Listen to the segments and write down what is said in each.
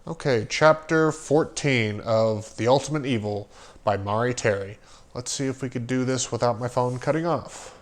Okay, chapter 14 of The Ultimate Evil by Maury Terry. Let's see if we could do this without my phone cutting off.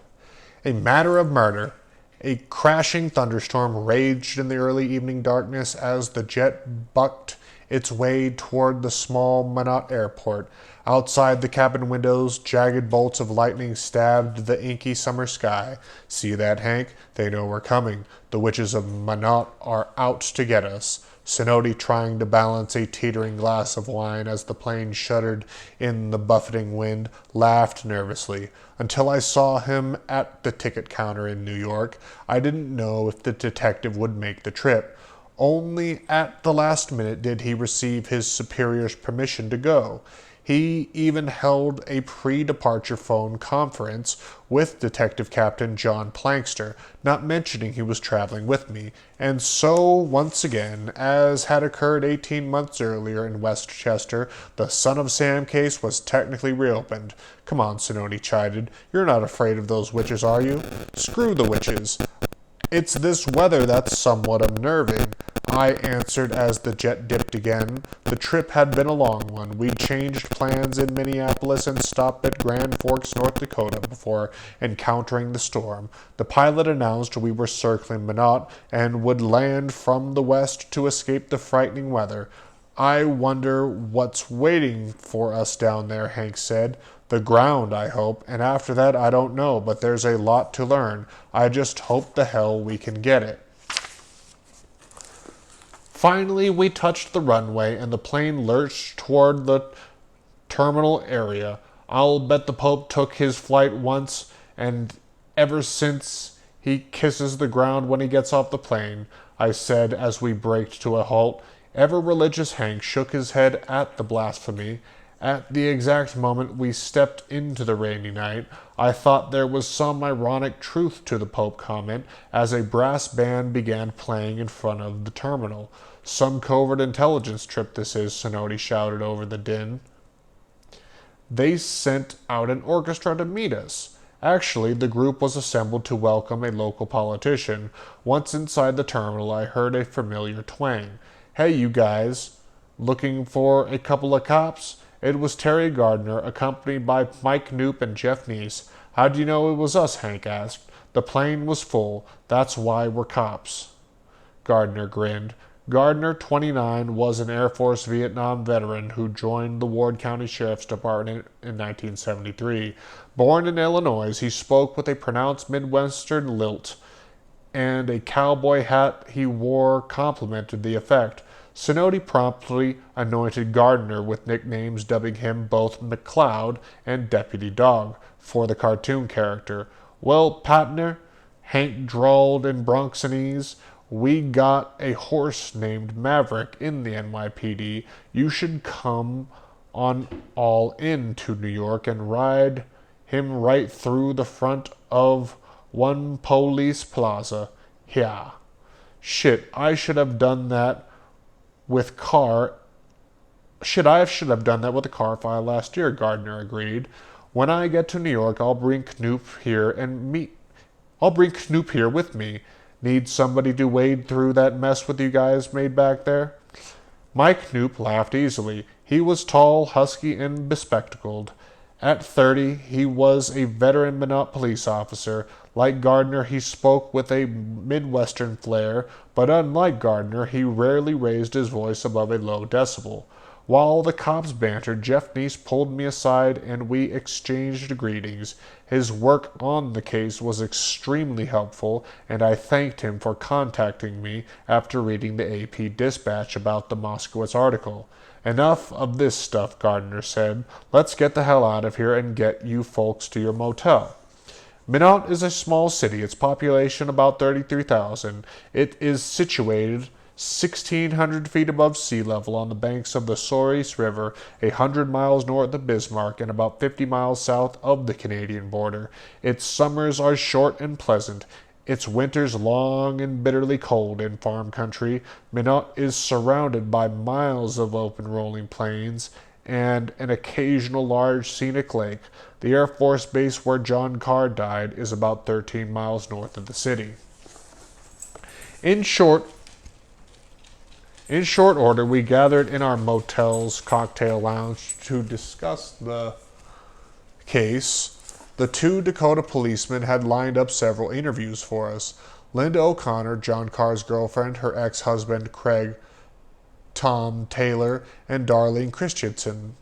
A matter of murder. A crashing thunderstorm raged in the early evening darkness as the jet bucked its way toward the small Minot airport. Outside the cabin windows, jagged bolts of lightning stabbed the inky summer sky. See that, Hank? They know we're coming. The witches of Minot are out to get us. Sinodi trying to balance a teetering glass of wine as the plane shuddered in the buffeting wind, laughed nervously. Until I saw him at the ticket counter in New York, I didn't know if the detective would make the trip. Only at the last minute did he receive his superior's permission to go. He even held a pre-departure phone conference with Detective Captain John Plankster, not mentioning he was traveling with me. And so, once again, as had occurred 18 months earlier in Westchester, the Son of Sam case was technically reopened. Come on, Sinoni chided. You're not afraid of those witches, are you? Screw the witches. It's this weather that's somewhat unnerving, I answered as the jet dipped again. The trip had been a long one. We'd changed plans in Minneapolis and stopped at Grand Forks, North Dakota before encountering the storm. The pilot announced we were circling Minot and would land from the west to escape the frightening weather. I wonder what's waiting for us down there, Hank said. The ground, I hope, and after that I don't know, but there's a lot to learn. I just hope the hell we can get it. Finally, we touched the runway and the plane lurched toward the terminal area. I'll bet the Pope took his flight once, and ever since he kisses the ground when he gets off the plane, I said as we braked to a halt. Ever-religious Hank shook his head at the blasphemy. At the exact moment we stepped into the rainy night, I thought there was some ironic truth to the Pope comment as a brass band began playing in front of the terminal. Some covert intelligence trip this is, Sinodi shouted over the din. They sent out an orchestra to meet us. Actually, the group was assembled to welcome a local politician. Once inside the terminal, I heard a familiar twang. Hey, you guys, looking for a couple of cops? It was Terry Gardner, accompanied by Mike Knoop and Jeff Neese. How do you know it was us? Hank asked. The plane was full. That's why we're cops. Gardner grinned. Gardner, 29, was an Air Force Vietnam veteran who joined the Ward County Sheriff's Department in 1973. Born in Illinois, he spoke with a pronounced Midwestern lilt, and a cowboy hat he wore complemented the effect. Sinodi promptly anointed Gardner with nicknames, dubbing him both McCloud and Deputy Dog for the cartoon character. Well, partner, Hank drawled in Bronxonese, we got a horse named Maverick in the NYPD. You should come on all in to New York and ride him right through the front of one police plaza. Yeah. Shit, I should have done that with car. I should have done that with a car file last year, Gardner agreed. When I get to New York, I'll bring Knoop here with me. Need somebody to wade through that mess with you guys made back there? Mike Knoop laughed easily. He was tall, husky, and bespectacled. At 30, he was a veteran Minot police officer. Like Gardner, he spoke with a Midwestern flair, but unlike Gardner, he rarely raised his voice above a low decibel. While the cops bantered, Jeff Neese pulled me aside and we exchanged greetings. His work on the case was extremely helpful, and I thanked him for contacting me after reading the AP Dispatch about the Moskowitz article. Enough of this stuff, Gardner said. Let's get the hell out of here and get you folks to your motel. Minot is a small city, its population about 33,000. It is situated 1,600 feet above sea level on the banks of the Souris River, 100 miles north of Bismarck and about 50 miles south of the Canadian border. Its summers are short and pleasant, its winters long and bitterly cold. In farm country, Minot is surrounded by miles of open rolling plains and an occasional large scenic lake. The Air Force base where John Carr died is about 13 miles north of the city. In short, In short order, we gathered in our motel's cocktail lounge to discuss the case. The two Dakota policemen had lined up several interviews for us. Linda O'Connor, John Carr's girlfriend, her ex-husband Craig Tom Taylor, and Darlene Christensen,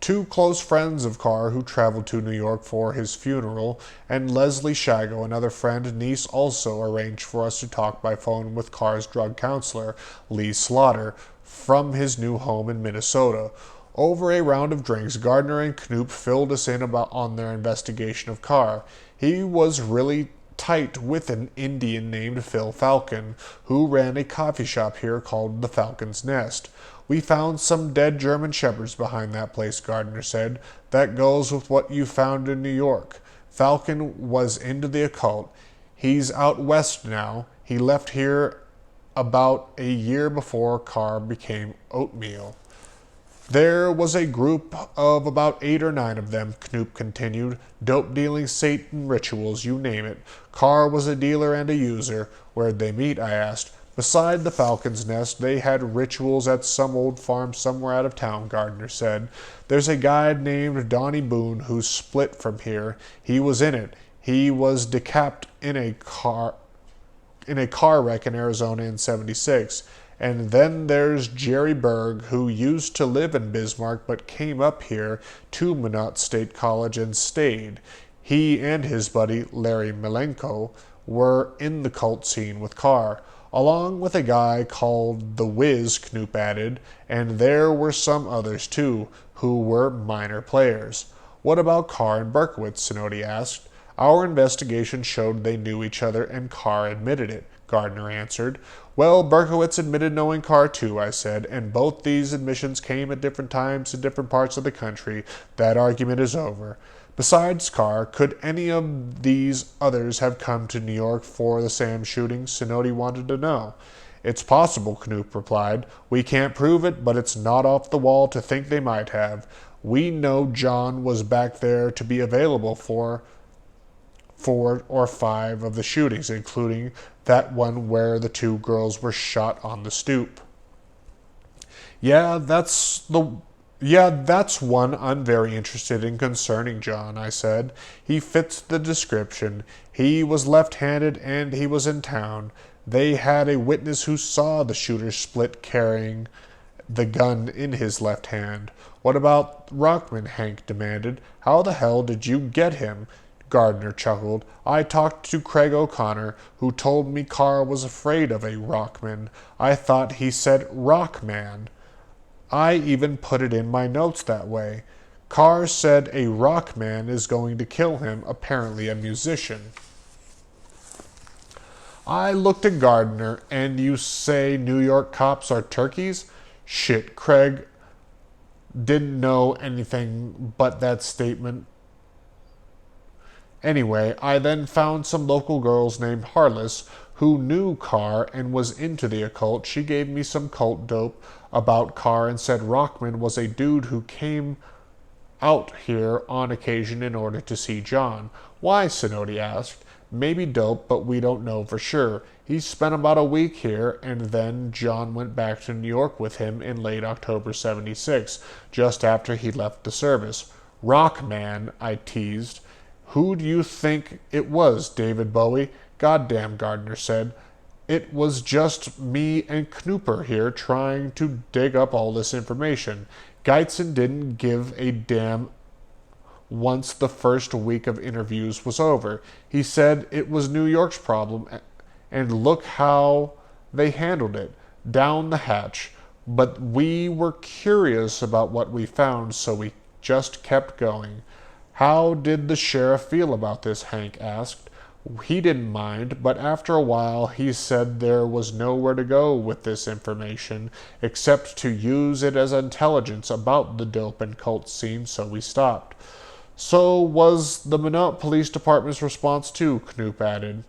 two close friends of Carr who traveled to New York for his funeral, and Leslie Shago, another friend and niece, also arranged for us to talk by phone with Carr's drug counselor, Lee Slaughter, from his new home in Minnesota. Over a round of drinks, Gardner and Knoop filled us in on their investigation of Carr. He was really tight with an Indian named Phil Falcon, who ran a coffee shop here called the Falcon's Nest. We found some dead German shepherds behind that place, Gardner said. That goes with what you found in New York. Falcon was into the occult. He's out west now. He left here about a year before Carr became oatmeal. There was a group of about 8 or 9 of them, Knoop continued. Dope dealing, Satan rituals, you name it. Carr was a dealer and a user. Where'd they meet? I asked. Beside the Falcon's Nest, they had rituals at some old farm somewhere out of town, Gardner said. There's a guy named Donnie Boone who's split from here. He was in it. He was decapped in a car wreck in Arizona in '76. And then there's Jerry Berg, who used to live in Bismarck but came up here to Minot State College and stayed. He and his buddy, Larry Milenko, were in the cult scene with Carr, along with a guy called The Wiz, Knoop added, and there were some others too, who were minor players. What about Carr and Berkowitz? Sinodi asked. Our investigation showed they knew each other, and Carr admitted it, Gardner answered. Well, Berkowitz admitted knowing Carr too, I said, and both these admissions came at different times in different parts of the country. That argument is over. Besides Carr, could any of these others have come to New York for the Sam shooting? Sinodi wanted to know. It's possible, Knoop replied. We can't prove it, but it's not off the wall to think they might have. We know John was back there to be available for 4 or 5 of the shootings, including that one where the 2 girls were shot on the stoop. Yeah, that's one I'm very interested in concerning John, I said. He fits the description. He was left-handed and he was in town. They had a witness who saw the shooter split carrying the gun in his left hand. What about Rockman? Hank demanded. How the hell did you get him? Gardner chuckled. I talked to Craig O'Connor, who told me Carr was afraid of a Rockman. I thought he said Rockman. I even put it in my notes that way. Carr said a Rockman is going to kill him, apparently a musician. I looked at Gardner. And you say New York cops are turkeys? Shit, Craig didn't know anything but that statement. Anyway, I then found some local girls named Harless who knew Carr and was into the occult. She gave me some cult dope about Carr and said Rockman was a dude who came out here on occasion in order to see John. Why? Sinodi asked. Maybe dope, but we don't know for sure. He spent about a week here, and then John went back to New York with him in late October '76, just after he left the service. Rockman, I teased. Who do you think it was, David Bowie? Goddamn, Gardner said. It was just me and Knooper here trying to dig up all this information. Geitzen didn't give a damn once the first week of interviews was over. He said it was New York's problem, and look how they handled it. Down the hatch. But we were curious about what we found, so we just kept going. How did the sheriff feel about this? Hank asked. He didn't mind, but after a while he said there was nowhere to go with this information except to use it as intelligence about the dope and cult scene, so we stopped. So was the Minot Police Department's response too, Knoop added.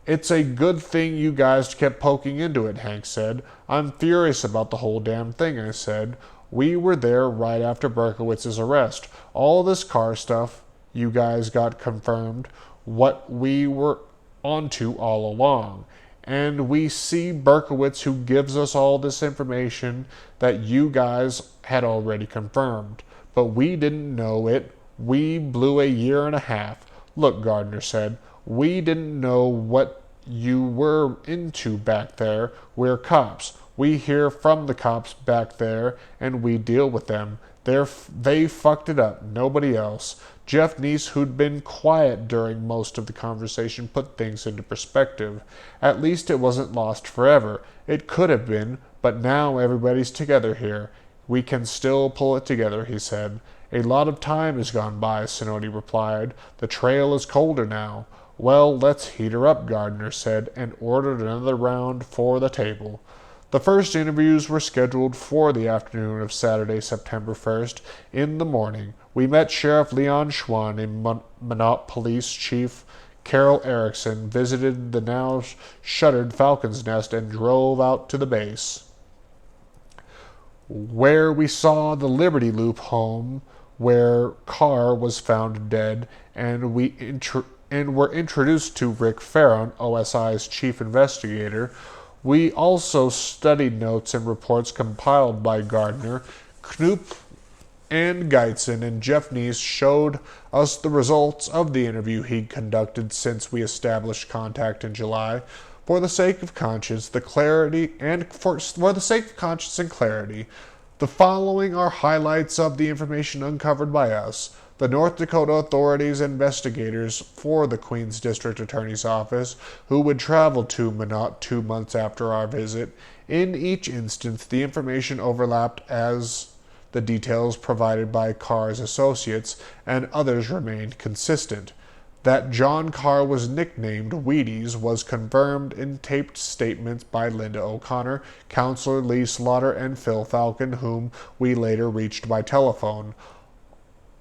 It's a good thing you guys kept poking into it, Hank said. I'm furious about the whole damn thing, I said. We were there right after Berkowitz's arrest. All this Carr stuff, you guys got confirmed what we were onto all along. And we see Berkowitz, who gives us all this information that you guys had already confirmed. But we didn't know it. We blew a year and a half. Look, Gardner said, we didn't know what you were into back there. We're cops. We hear from the cops back there, and we deal with them. They fucked it up, nobody else. Jeff Neese, who'd been quiet during most of the conversation, put things into perspective. At least it wasn't lost forever. It could have been, but now everybody's together here. We can still pull it together, he said. A lot of time has gone by, Sinodi replied. The trail is colder now. Well, let's heat her up, Gardner said, and ordered another round for the table. The first interviews were scheduled for the afternoon of Saturday, September 1st. In the morning, we met Sheriff Leon Schwann and Minot Police Chief Carol Erickson, visited the now shuttered Falcon's Nest, and drove out to the base, where we saw the Liberty Loop home where Carr was found dead, and were introduced to Rick Farron, OSI's chief investigator. We also studied notes and reports compiled by Gardner. Knoop and Geitzen and Jeff Neese showed us the results of the interview he'd conducted since we established contact in July. For the sake of conscience, the following are highlights of the information uncovered by us. The North Dakota authorities investigators for the Queens District Attorney's Office, who would travel to Minot 2 months after our visit. In each instance, the information overlapped as the details provided by Carr's associates, and others remained consistent. That John Carr was nicknamed Wheaties was confirmed in taped statements by Linda O'Connor, Counselor Lee Slaughter, and Phil Falcon, whom we later reached by telephone.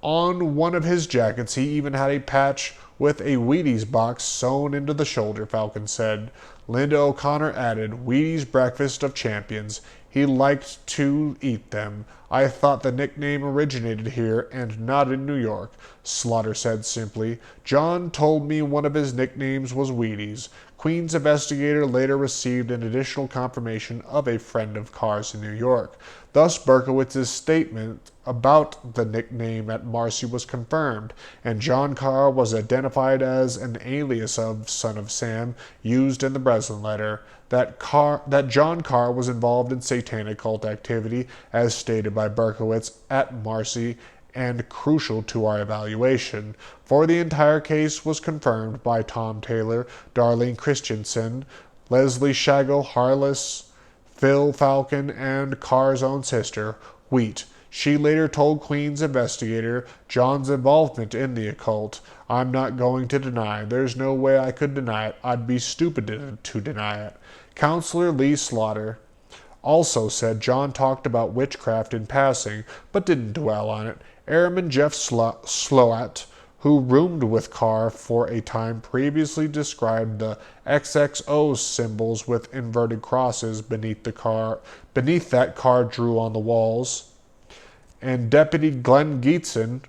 On one of his jackets, he even had a patch with a Wheaties box sewn into the shoulder, Falcon said. Linda O'Connor added, Wheaties breakfast of champions. He liked to eat them. I thought the nickname originated here and not in New York, Slaughter said simply. John told me one of his nicknames was Wheaties. Queen's investigator later received an additional confirmation of a friend of Carr's in New York. Thus, Berkowitz's statement about the nickname at Marcy was confirmed, and John Carr was identified as an alias of Son of Sam used in the Breslin letter. That John Carr was involved in satanic cult activity, as stated by Berkowitz at Marcy, and crucial to our evaluation. For the entire case was confirmed by Tom Taylor, Darlene Christensen, Leslie Shago Harless, Phil Falcon, and Carr's own sister, Wheat. She later told Queen's investigator John's involvement in the occult. I'm not going to deny. There's no way I could deny it. I'd be stupid to deny it. Counselor Lee Slaughter also said John talked about witchcraft in passing, but didn't dwell on it. Airman Jeff Sloat, who roomed with Carr for a time, previously described the XXO symbols with inverted crosses beneath that Carr drew on the walls, and Deputy Glenn Geetson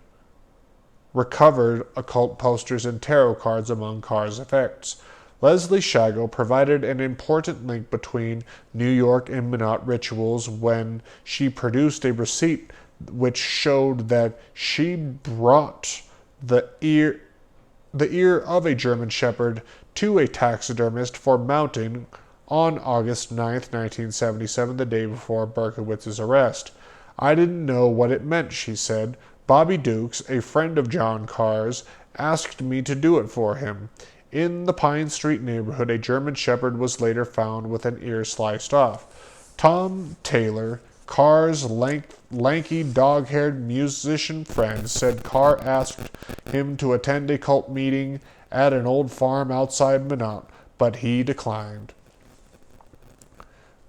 recovered occult posters and tarot cards among Carr's effects. Leslie Shago provided an important link between New York and Minot rituals when she produced a receipt which showed that she brought the ear of a German Shepherd to a taxidermist for mounting on August 9, 1977, the day before Berkowitz's arrest. I didn't know what it meant, she said. Bobby Dukes, a friend of John Carr's, asked me to do it for him. In the Pine Street neighborhood, a German Shepherd was later found with an ear sliced off. Tom Taylor, Carr's lanky, dog-haired musician friend, said Carr asked him to attend a cult meeting at an old farm outside Minot, but he declined.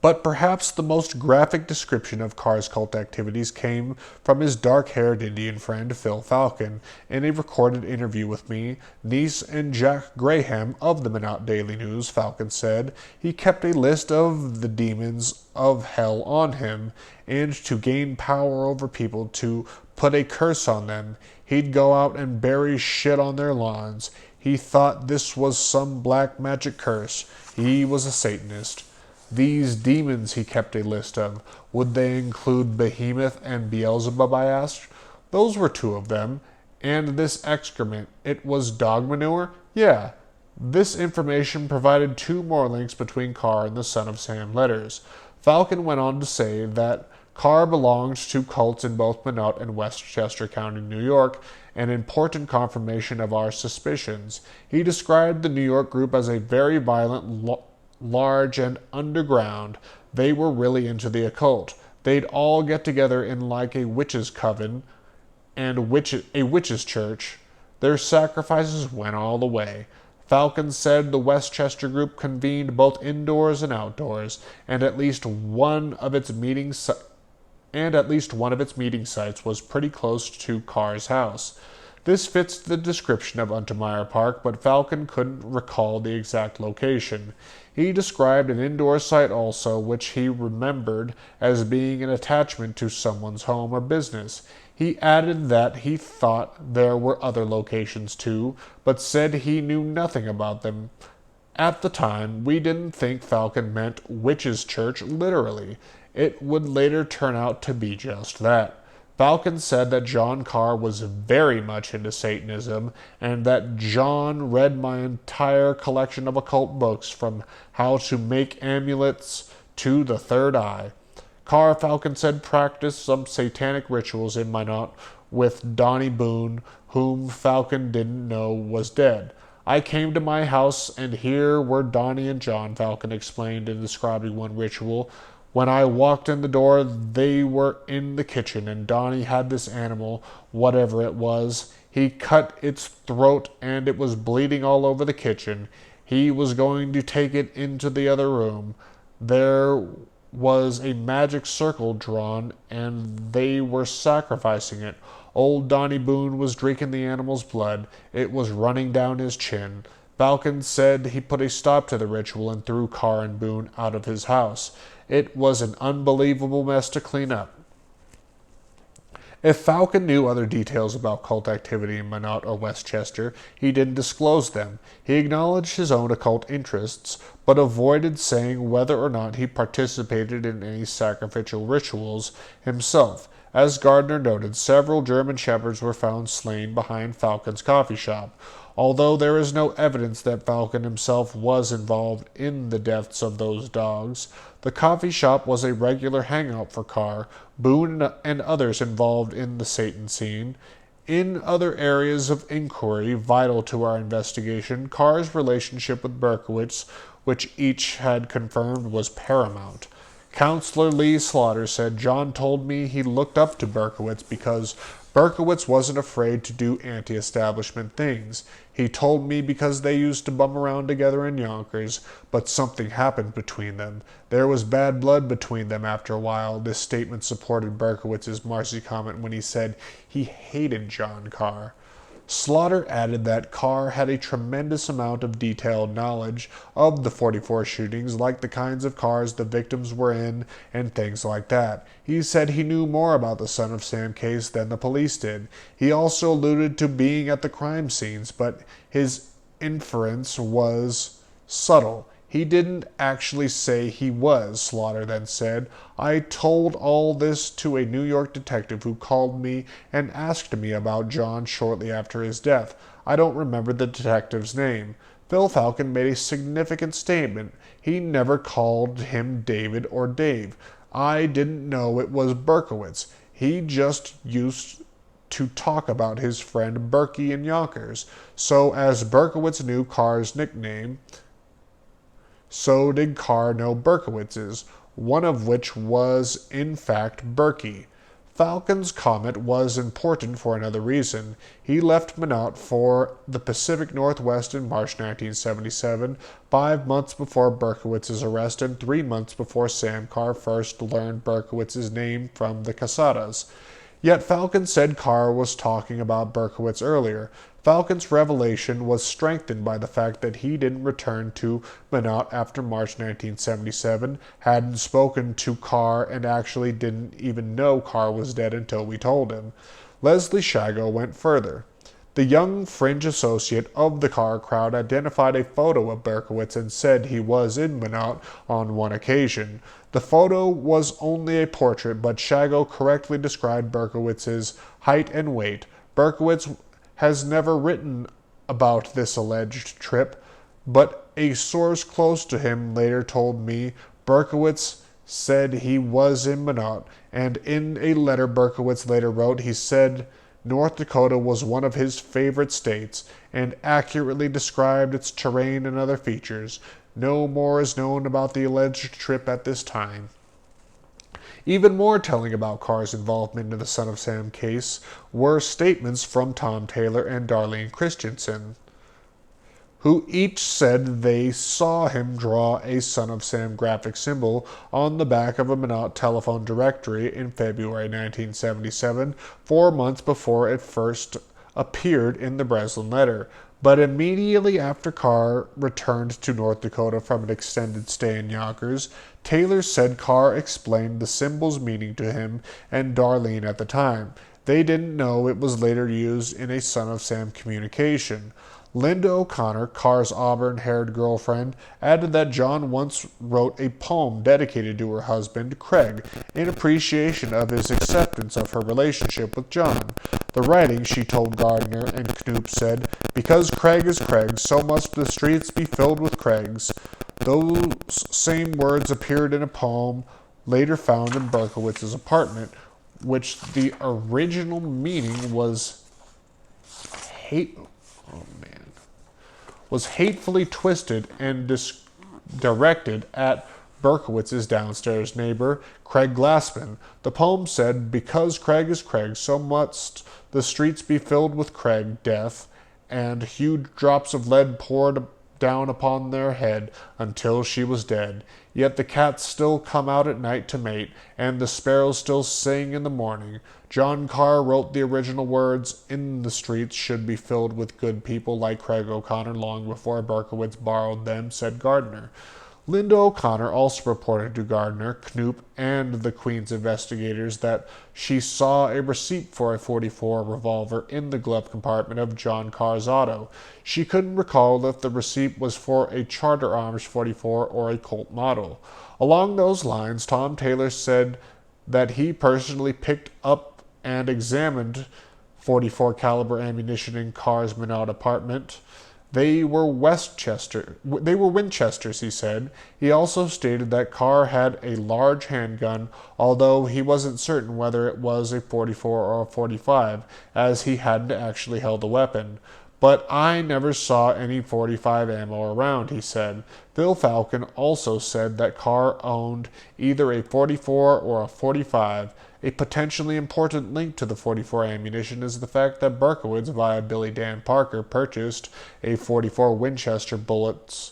But perhaps the most graphic description of Carr's cult activities came from his dark-haired Indian friend Phil Falcon. In a recorded interview with me, Neese and Jack Graham of the Minot Daily News, Falcon said he kept a list of the demons of hell on him, and to gain power over people, to put a curse on them, he'd go out and bury shit on their lawns. He thought this was some black magic curse. He was a Satanist. These demons he kept a list of. Would they include Behemoth and Beelzebub, I asked. Those were two of them. And this excrement, it was dog manure? Yeah. This information provided two more links between Carr and the Son of Sam letters. Falcon went on to say that Carr belonged to cults in both Minot and Westchester County, New York, an important confirmation of our suspicions. He described the New York group as a very violent, large, and underground. They were really into the occult. They'd all get together in like a witches' coven and a witches' church. Their sacrifices went all the way. Falcon said the Westchester group convened both indoors and outdoors, and at least one of its meeting sites was pretty close to Carr's house. This fits the description of Untermeyer Park, but Falcon couldn't recall the exact location. He described an indoor site also, which he remembered as being an attachment to someone's home or business. He added that he thought there were other locations too, but said he knew nothing about them. At the time, we didn't think Falcon meant witches' church literally. It would later turn out to be just that. Falcon said that John Carr was very much into Satanism, and that John read my entire collection of occult books from How to Make Amulets to The Third Eye. Carr, Falcon said, practiced some satanic rituals in Minot with Donnie Boone, whom Falcon didn't know was dead. I came to my house, and here were Donnie and John, Falcon explained in describing one ritual. When I walked in the door, they were in the kitchen, and Donnie had this animal, whatever it was. He cut its throat, and it was bleeding all over the kitchen. He was going to take it into the other room. There was a magic circle drawn, and they were sacrificing it. Old Donnie Boone was drinking the animal's blood. It was running down his chin. Falcon said he put a stop to the ritual and threw Carr and Boone out of his house. It was an unbelievable mess to clean up. If Falcon knew other details about cult activity in Minot or Westchester, he didn't disclose them. He acknowledged his own occult interests, but avoided saying whether or not he participated in any sacrificial rituals himself. As Gardner noted, several German shepherds were found slain behind Falcon's coffee shop. Although there is no evidence that Falcon himself was involved in the deaths of those dogs, the coffee shop was a regular hangout for Carr, Boone, and others involved in the Satan scene. In other areas of inquiry vital to our investigation, Carr's relationship with Berkowitz, which each had confirmed was paramount. Counselor Lee Slaughter said, John told me he looked up to Berkowitz because Berkowitz wasn't afraid to do anti-establishment things. He told me because they used to bum around together in Yonkers, but something happened between them. There was bad blood between them after a while. This statement supported Berkowitz's Marcy comment when he said he hated John Carr. Slaughter added that Carr had a tremendous amount of detailed knowledge of the 44 shootings, like the kinds of cars the victims were in and things like that. He said he knew more about the Son of Sam case than the police did. He also alluded to being at the crime scenes, but his inference was subtle. He didn't actually say he was, Slaughter then said. I told all this to a New York detective who called me and asked me about John shortly after his death. I don't remember the detective's name. Phil Falcon made a significant statement. He never called him David or Dave. I didn't know it was Berkowitz. He just used to talk about his friend Berkey in Yonkers. So as Berkowitz knew Carr's nickname, so did Carr know Berkowitz's, one of which was, in fact, Berkey. Falcon's comment was important for another reason. He left Minot for the Pacific Northwest in March 1977, 5 months before Berkowitz's arrest and 3 months before Sam Carr first learned Berkowitz's name from the Casadas. Yet Falcon said Carr was talking about Berkowitz earlier. Falcon's revelation was strengthened by the fact that he didn't return to Minot after March 1977, hadn't spoken to Carr, and actually didn't even know Carr was dead until we told him. Leslie Shago went further. The young fringe associate of the Carr crowd identified a photo of Berkowitz and said he was in Minot on one occasion. The photo was only a portrait, but Shago correctly described Berkowitz's height and weight. Berkowitz has never written about this alleged trip, but a source close to him later told me Berkowitz said he was in Minot, and in a letter Berkowitz later wrote, he said North Dakota was one of his favorite states, and accurately described its terrain and other features. No more is known about the alleged trip at this time. Even more telling about Carr's involvement in the Son of Sam case were statements from Tom Taylor and Darlene Christensen, who each said they saw him draw a Son of Sam graphic symbol on the back of a Minot telephone directory in February 1977, 4 months before it first appeared in the Breslin letter. But immediately after Carr returned to North Dakota from an extended stay in Yonkers, Taylor said Carr explained the symbol's meaning to him and Darlene at the time. They didn't know it was later used in a Son of Sam communication. Linda O'Connor, Carr's auburn-haired girlfriend, added that John once wrote a poem dedicated to her husband, Craig, in appreciation of his acceptance of her relationship with John. The writing, she told Gardner and Knoop, said, "Because Craig is Craig, so must the streets be filled with Craigs." Those same words appeared in a poem later found in Berkowitz's apartment, which the original meaning was hatefully twisted and directed at Berkowitz's downstairs neighbor, Craig Glassman. The poem said, "Because Craig is Craig, so must the streets be filled with Craig, death, and huge drops of lead poured down upon their head until she was dead. Yet the cats still come out at night to mate, and the sparrows still sing in the morning." John Carr wrote the original words, "In the streets should be filled with good people like Craig O'Connor," long before Berkowitz borrowed them, said Gardner. Linda O'Connor also reported to Gardner, Knoop, and the Queen's investigators that she saw a receipt for a .44 revolver in the glove compartment of John Carr's auto. She couldn't recall if the receipt was for a Charter Arms .44 or a Colt model. Along those lines, Tom Taylor said that he personally picked up and examined .44 caliber ammunition in Carr's Minot apartment. They were Winchesters, he said. He also stated that Carr had a large handgun, although he wasn't certain whether it was a .44 or a .45, as he hadn't actually held a weapon. "But I never saw any .45 ammo around," he said. Bill Falcon also said that Carr owned either a .44 or a .45. A potentially important link to the .44 ammunition is the fact that Berkowitz, via Billy Dan Parker, purchased .44 Winchester bullets.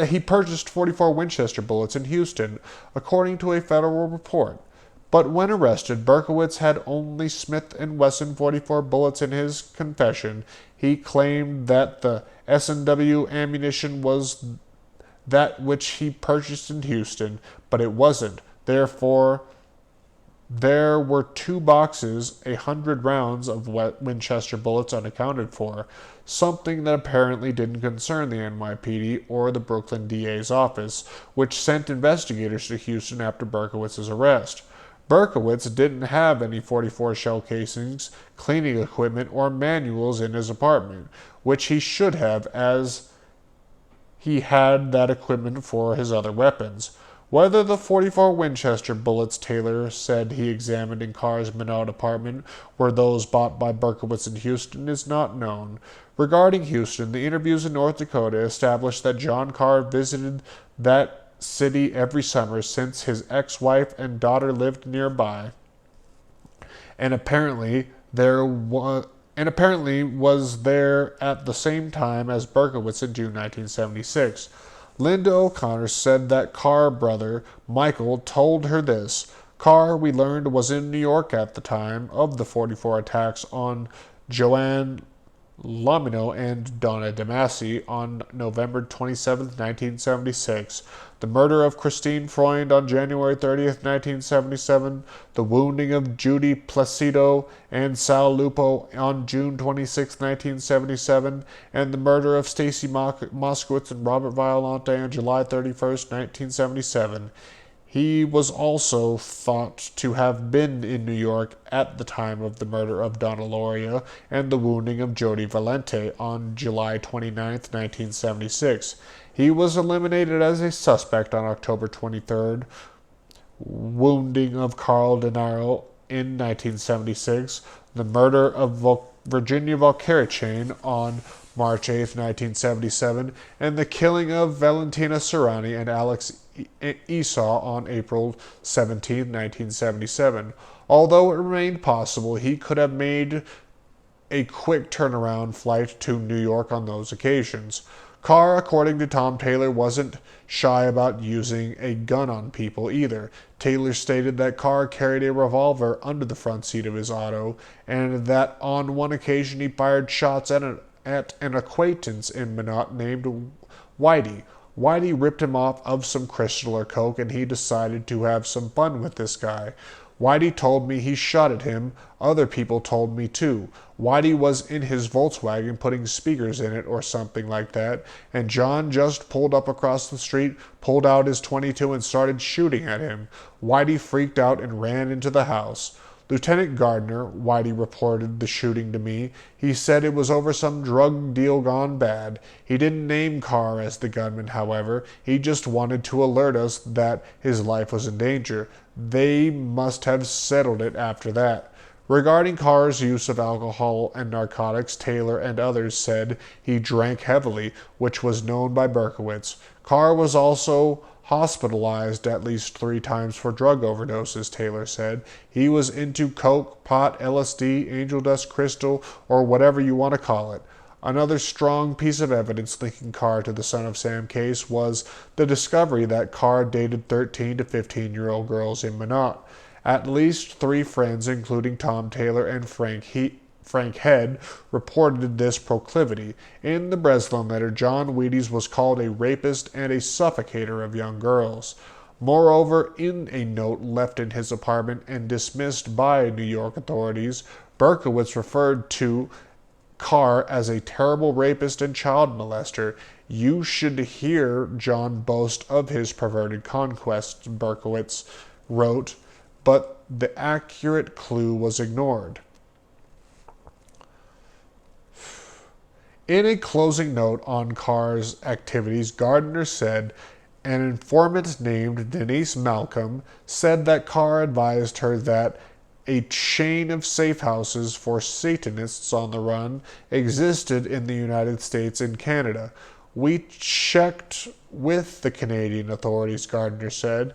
He purchased .44 Winchester bullets in Houston, according to a federal report. But when arrested, Berkowitz had only Smith & Wesson .44 bullets in his confession. He claimed that the S&W ammunition was that which he purchased in Houston, but it wasn't. Therefore, there were 2 boxes, 100 rounds of Winchester bullets unaccounted for, something that apparently didn't concern the NYPD or the Brooklyn DA's office, which sent investigators to Houston after Berkowitz's arrest. Berkowitz didn't have any .44 shell casings, cleaning equipment, or manuals in his apartment, which he should have, as he had that equipment for his other weapons. Whether the .44 Winchester bullets Taylor said he examined in Carr's Minot apartment were those bought by Berkowitz in Houston is not known. Regarding Houston, the interviews in North Dakota established that John Carr visited that city every summer since his ex-wife and daughter lived nearby, and apparently was there at the same time as Berkowitz in June 1976. Linda O'Connor said that Carr brother, Michael, told her this. Carr, we learned, was in New York at the time of the .44 attacks on Joanne Lamino and Donna Damasi on November 27, 1976, the murder of Christine Freund on January 30th, 1977, the wounding of Judy Placido and Sal Lupo on June 26, 1977, and the murder of Stacy Moskowitz and Robert Violante on July 31st, 1977. He was also thought to have been in New York at the time of the murder of Donna Loria and the wounding of Jody Valente on July 29, 1976. He was eliminated as a suspect on October 23rd, wounding of Carl De Niro in 1976, the murder of Virginia Valcaricane on March 8, 1977, and the killing of Valentina Serrani and Alex Esau on April 17, 1977. Although it remained possible he could have made a quick turnaround flight to New York on those occasions. Carr, according to Tom Taylor, wasn't shy about using a gun on people either. Taylor stated that Carr carried a revolver under the front seat of his auto, and that on one occasion he fired shots at an acquaintance in Minot named Whitey. Whitey ripped him off of some crystal or coke, and he decided to have some fun with this guy. Whitey told me he shot at him. Other people told me too. Whitey was in his Volkswagen putting speakers in it or something like that, and John just pulled up across the street, pulled out his .22 and started shooting at him. Whitey freaked out and ran into the house. Lieutenant Gardner, Whitey reported the shooting to me. He said it was over some drug deal gone bad. He didn't name Carr as the gunman, however. He just wanted to alert us that his life was in danger. They must have settled it after that. Regarding Carr's use of alcohol and narcotics, Taylor and others said he drank heavily, which was known by Berkowitz. Carr was also hospitalized at least 3 times for drug overdoses, Taylor said. He was into coke, pot, LSD, angel dust crystal, or whatever you want to call it. Another strong piece of evidence linking Carr to the Son of Sam case was the discovery that Carr dated 13 to 15-year-old girls in Minot. At least 3 friends, including Tom Taylor and Frank Head, reported this proclivity. In the Breslin letter, John Wheaties was called a rapist and a suffocator of young girls. Moreover, in a note left in his apartment and dismissed by New York authorities, Berkowitz referred to Carr as a terrible rapist and child molester. You should hear John boast of his perverted conquests, Berkowitz wrote, but the accurate clue was ignored. In a closing note on Carr's activities, Gardner said an informant named Denise Malcolm said that Carr advised her that a chain of safe houses for Satanists on the run existed in the United States and Canada. We checked with the Canadian authorities, Gardner said,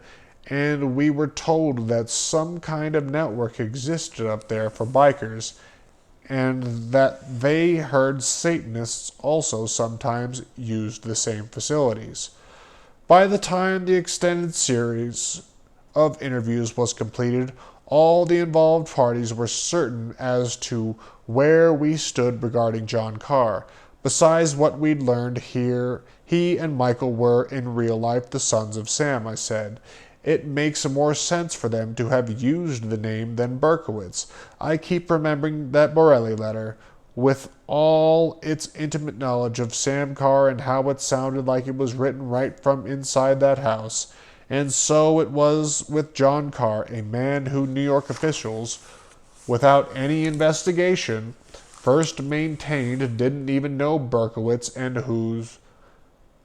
and we were told that some kind of network existed up there for bikers, and that they heard Satanists also sometimes used the same facilities. By the time the extended series of interviews was completed, all the involved parties were certain as to where we stood regarding John Carr. Besides what we'd learned here, he and Michael were in real life the sons of Sam, I said. It makes more sense for them to have used the name than Berkowitz. I keep remembering that Borelli letter, with all its intimate knowledge of Sam Carr and how it sounded like it was written right from inside that house. And so it was with John Carr, a man who New York officials, without any investigation, first maintained didn't even know Berkowitz and whose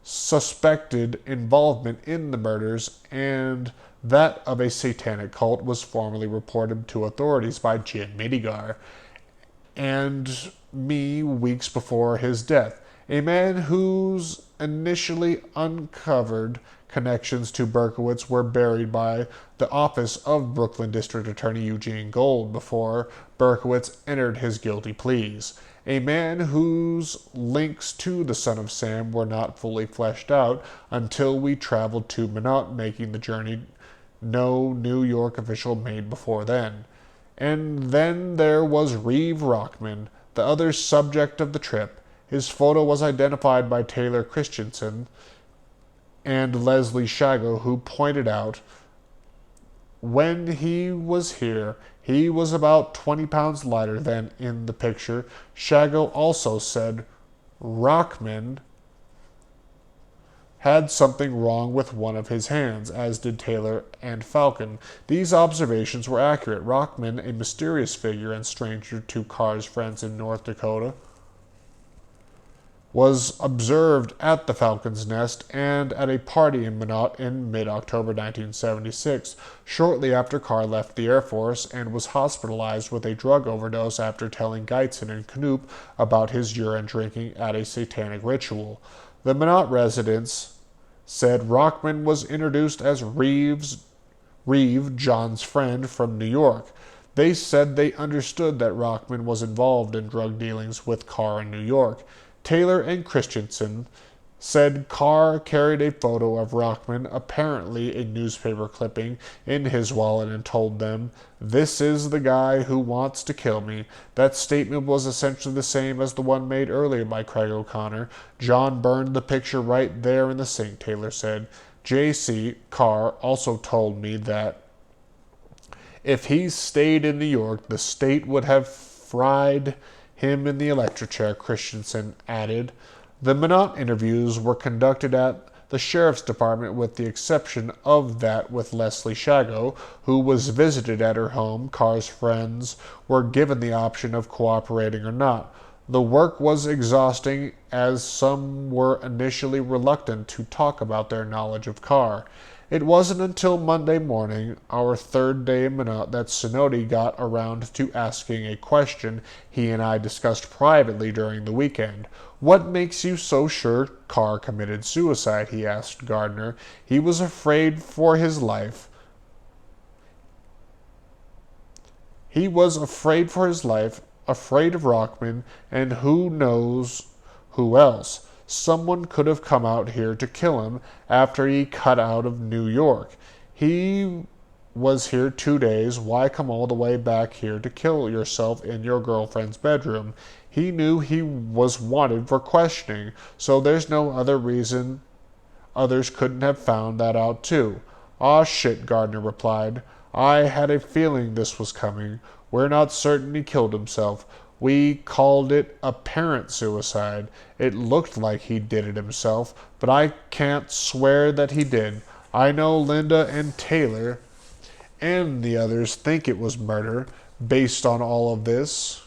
suspected involvement in the murders, and that of a satanic cult was formally reported to authorities by Jim Midigar and me weeks before his death. A man whose initially uncovered connections to Berkowitz were buried by the office of Brooklyn District Attorney Eugene Gold before Berkowitz entered his guilty pleas. A man whose links to the Son of Sam were not fully fleshed out until we traveled to Minot, making the journey no New York official made before then. And then there was Reeve Rockman, the other subject of the trip. His photo was identified by Taylor Christensen and Leslie Shago, who pointed out, when he was here, he was about 20 pounds lighter than in the picture. Shago also said Rockman had something wrong with one of his hands, as did Taylor and Falcon. These observations were accurate. Rockman, a mysterious figure and stranger to Carr's friends in North Dakota, was observed at the Falcon's Nest and at a party in Minot in mid-October 1976, shortly after Carr left the Air Force and was hospitalized with a drug overdose after telling Geitzen and Knoop about his urine drinking at a satanic ritual. The Minot residents said Rockman was introduced as Reeve, John's friend from New York. They said they understood that Rockman was involved in drug dealings with Carr in New York. Taylor and Christensen said Carr carried a photo of Rockman, apparently a newspaper clipping, in his wallet and told them, "This is the guy who wants to kill me." That statement was essentially the same as the one made earlier by Craig O'Connor. John burned the picture right there in the sink, Taylor said. J.C. Carr also told me that if he stayed in New York, the state would have fried him in the electric chair, Christensen added. The Minot interviews were conducted at the sheriff's department with the exception of that with Leslie Shago, who was visited at her home. Carr's friends were given the option of cooperating or not. The work was exhausting, as some were initially reluctant to talk about their knowledge of Carr. It wasn't until Monday morning, our third day in Minot, that Sinodi got around to asking a question he and I discussed privately during the weekend. "What makes you so sure Carr committed suicide?" he asked Gardner. He was afraid for his life. He was afraid for his life, afraid of Rockman, and who knows who else. Someone could have come out here to kill him after he cut out of New York. He was here 2 days. Why come all the way back here to kill yourself in your girlfriend's bedroom? He knew he was wanted for questioning, so there's no other reason others couldn't have found that out too. "Aw shit," Gardner replied. "I had a feeling this was coming. We're not certain he killed himself. We called it apparent suicide. It looked like he did it himself, but I can't swear that he did. I know Linda and Taylor and the others think it was murder. Based on all of this,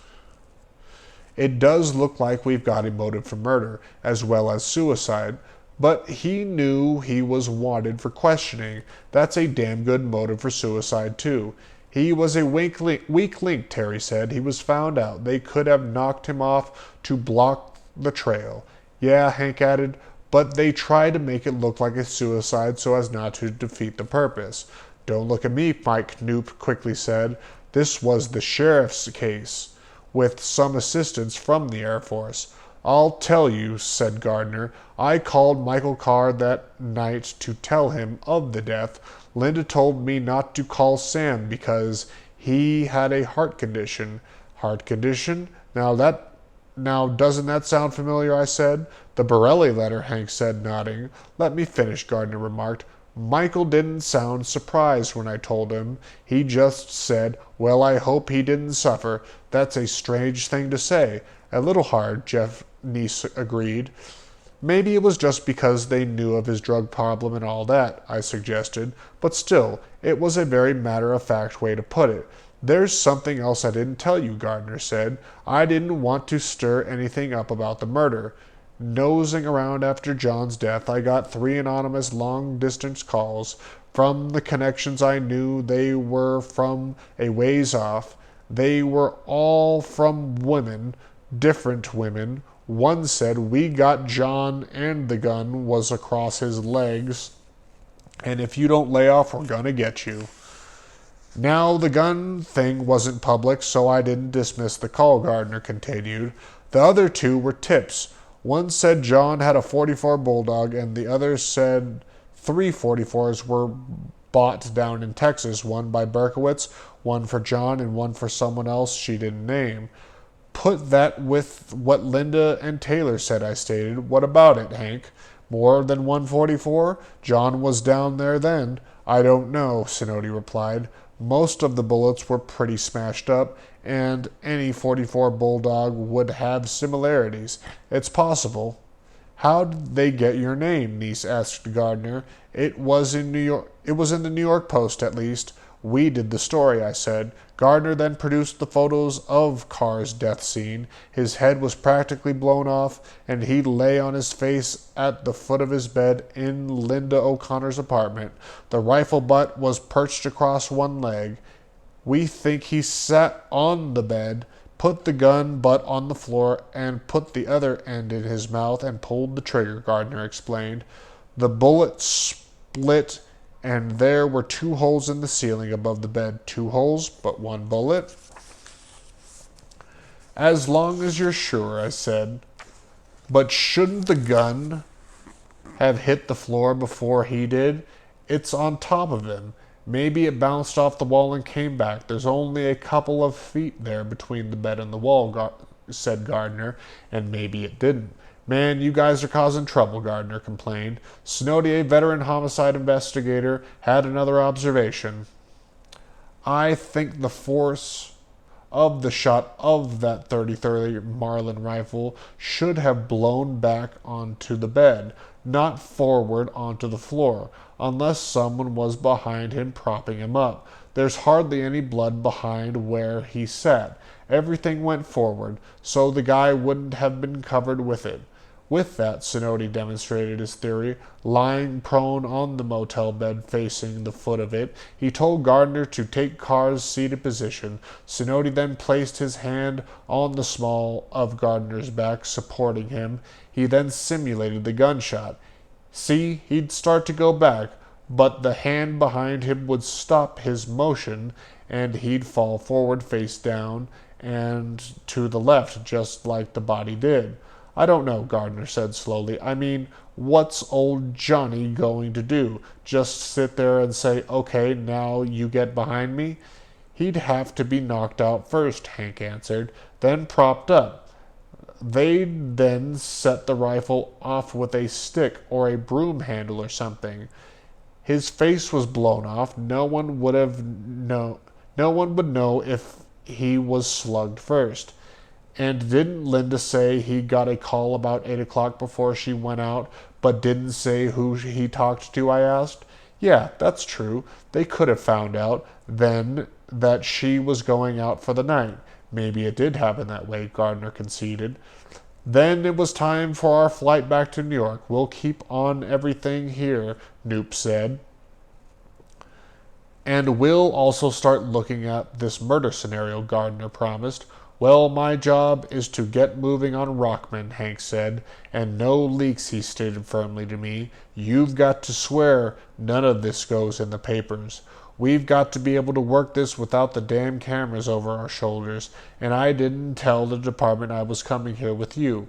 it does look like we've got a motive for murder as well as suicide. But he knew he was wanted for questioning. That's a damn good motive for suicide too. He was a weak link, Terry said. He was found out. They could have knocked him off to block the trail." "Yeah," Hank added, "but they tried to make it look like a suicide so as not to defeat the purpose." "Don't look at me," Mike Knoop quickly said. "This was the sheriff's case, with some assistance from the Air Force." "I'll tell you," said Gardner. "I called Michael Carr that night to tell him of the death. Linda told me not to call Sam because he had a heart condition." "Heart condition? Now doesn't that sound familiar?" I said. "The Borelli letter," Hank said, nodding. "Let me finish," Gardner remarked. "Michael didn't sound surprised when I told him. He just said, 'Well, I hope he didn't suffer.' That's a strange thing to say." "A little hard," Jeff Neese agreed. "Maybe it was just because they knew of his drug problem and all that," I suggested. "But still, it was a very matter-of-fact way to put it." "There's something else I didn't tell you," Gardner said. "I didn't want to stir anything up about the murder. Nosing around after John's death, I got 3 anonymous long-distance calls. From the connections I knew, they were from a ways off. They were all from women, different women. One said, 'We got John and the gun was across his legs, and if you don't lay off, we're gonna get you.' Now, the gun thing wasn't public, so I didn't dismiss the call," Gardner continued. "The other 2 were tips. One said John had a .44 Bulldog, and the other said 3 .44s were bought down in Texas, one by Berkowitz, one for John, and one for someone else she didn't name. Put that with what Linda and Taylor said, I stated. What about it, Hank? More than 144? John was down there then. I don't know, Sinodi replied. Most of the bullets were pretty smashed up, and any 44 Bulldog would have similarities. It's possible. How'd they get your name? Niece asked Gardner. It was in the New York Post, at least. We did the story, I said. Gardner then produced the photos of Carr's death scene. His head was practically blown off, and he lay on his face at the foot of his bed in Linda O'Connor's apartment. The rifle butt was perched across one leg. We think he sat on the bed, put the gun butt on the floor, and put the other end in his mouth and pulled the trigger, Gardner explained. The bullet split, and there were 2 holes in the ceiling above the bed. 2 holes, but 1 bullet? As long as you're sure, I said. But shouldn't the gun have hit the floor before he did? It's on top of him. Maybe it bounced off the wall and came back. There's only a couple of feet there between the bed and the wall, said Gardner, and maybe it didn't. Man, you guys are causing trouble, Gardner complained. Sinodi, a veteran homicide investigator, had another observation. I think the force of the shot of that 30-30 Marlin rifle should have blown back onto the bed, not forward onto the floor, unless someone was behind him propping him up. There's hardly any blood behind where he sat. Everything went forward, so the guy wouldn't have been covered with it. With that, Sinodi demonstrated his theory. Lying prone on the motel bed facing the foot of it, he told Gardner to take Carr's seated position. Sinodi then placed his hand on the small of Gardner's back, supporting him. He then simulated the gunshot. See, he'd start to go back, but the hand behind him would stop his motion, and he'd fall forward face down and to the left, just like the body did. I don't know, Gardner said slowly. I mean, what's old Johnny going to do? Just sit there and say, okay, now you get behind me? He'd have to be knocked out first, Hank answered, then propped up. They'd then set the rifle off with a stick or a broom handle or something. His face was blown off. No one would know if he was slugged first. And didn't Linda say he got a call about 8 o'clock before she went out, but didn't say who he talked to, I asked. Yeah, that's true. They could have found out then that she was going out for the night. Maybe it did happen that way, Gardner conceded. Then it was time for our flight back to New York. We'll keep on everything here, Knoop said. And we'll also start looking at this murder scenario, Gardner promised. Well, my job is to get moving on Rockman, Hank said, and no leaks, he stated firmly to me. You've got to swear none of this goes in the papers. We've got to be able to work this without the damn cameras over our shoulders, and I didn't tell the department I was coming here with you.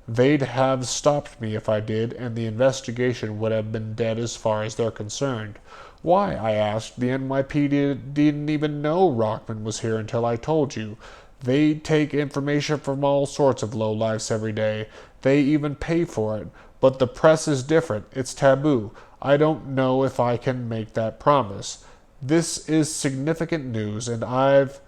They'd have stopped me if I did, and the investigation would have been dead as far as they're concerned. Why, I asked. The NYPD didn't even know Rockman was here until I told you. They take information from all sorts of lowlifes every day. They even pay for it. But the press is different. It's taboo. I don't know if I can make that promise. This is significant news, and I've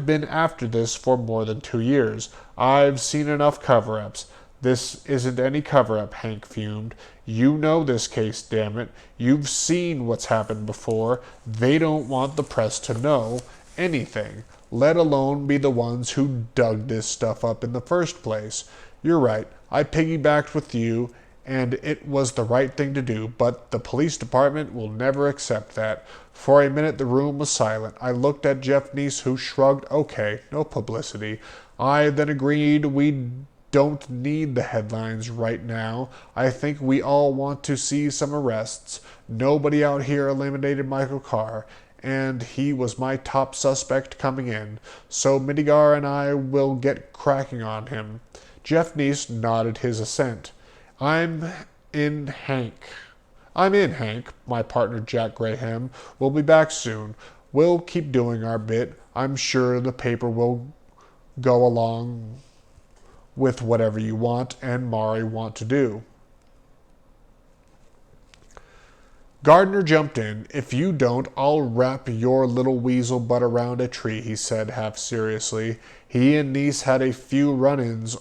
been after this for more than 2 years. I've seen enough cover-ups. This isn't any cover-up, Hank fumed. You know this case, damn it. You've seen what's happened before. They don't want the press to know anything, let alone be the ones who dug this stuff up in the first place. You're right. I piggybacked with you, and it was the right thing to do, but the police department will never accept that. For a minute the room was silent. I looked at Jeff Neese, who shrugged. Okay, no publicity. I then agreed we don't need the headlines right now. I think we all want to see some arrests. Nobody out here eliminated Michael Carr, and he was my top suspect coming in, so Midigar and I will get cracking on him. Jeff Neese nodded his assent. I'm in, Hank. My partner Jack Graham will be back soon. We'll keep doing our bit. I'm sure the paper will go along with whatever you want and Maury want to do. Gardner jumped in. If you don't, I'll wrap your little weasel butt around a tree, he said half seriously. He and Niece had a few run-ins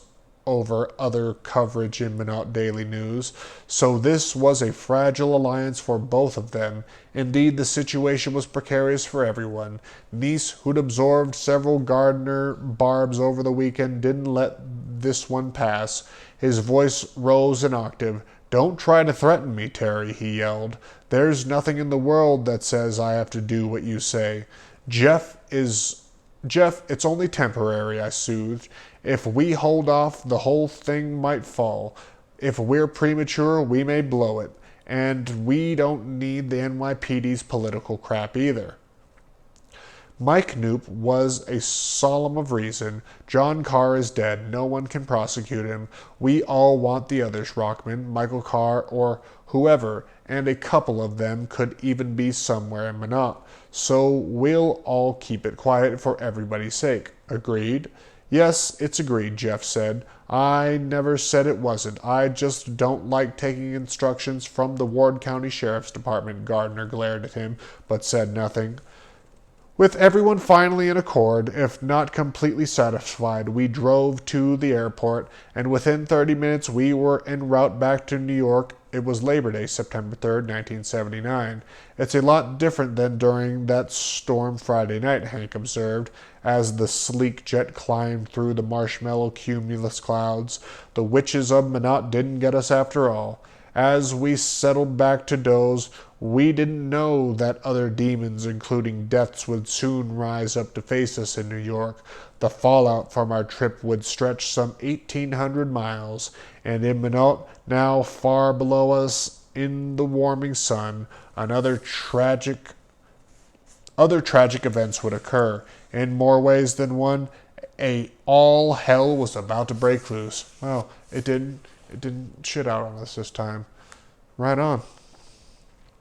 over other coverage in Minot Daily News, so this was a fragile alliance for both of them. Indeed, the situation was precarious for everyone. Niece, who'd absorbed several Gardner barbs over the weekend, didn't let this one pass. His voice rose an octave. Don't try to threaten me, Terry, he yelled. There's nothing in the world that says I have to do what you say. Jeff, it's only temporary, I soothed. If we hold off, the whole thing might fall. If we're premature, we may blow it. And we don't need the NYPD's political crap either. Mike Knoop was a solemn of reason. John Carr is dead. No one can prosecute him. We all want the others, Rockman, Michael Carr, or whoever, and a couple of them could even be somewhere in Minot. So we'll all keep it quiet for everybody's sake. Agreed? Yes, it's agreed, Jeff said. I never said it wasn't. I just don't like taking instructions from the Ward County Sheriff's Department. Gardner glared at him, but said nothing. With everyone finally in accord, if not completely satisfied, we drove to the airport, and within 30 minutes we were en route back to New York. It was Labor Day, September 3rd, 1979. It's a lot different than during that storm Friday night, Hank observed, as the sleek jet climbed through the marshmallow cumulus clouds. The witches of Minot didn't get us after all. As we settled back to doze, we didn't know that other demons, including deaths, would soon rise up to face us in New York. The fallout from our trip would stretch some 1,800 miles, and in Minot, now far below us in the warming sun, other tragic events would occur. In more ways than one, all hell was about to break loose. Well, it didn't shit out on us this time. Right on.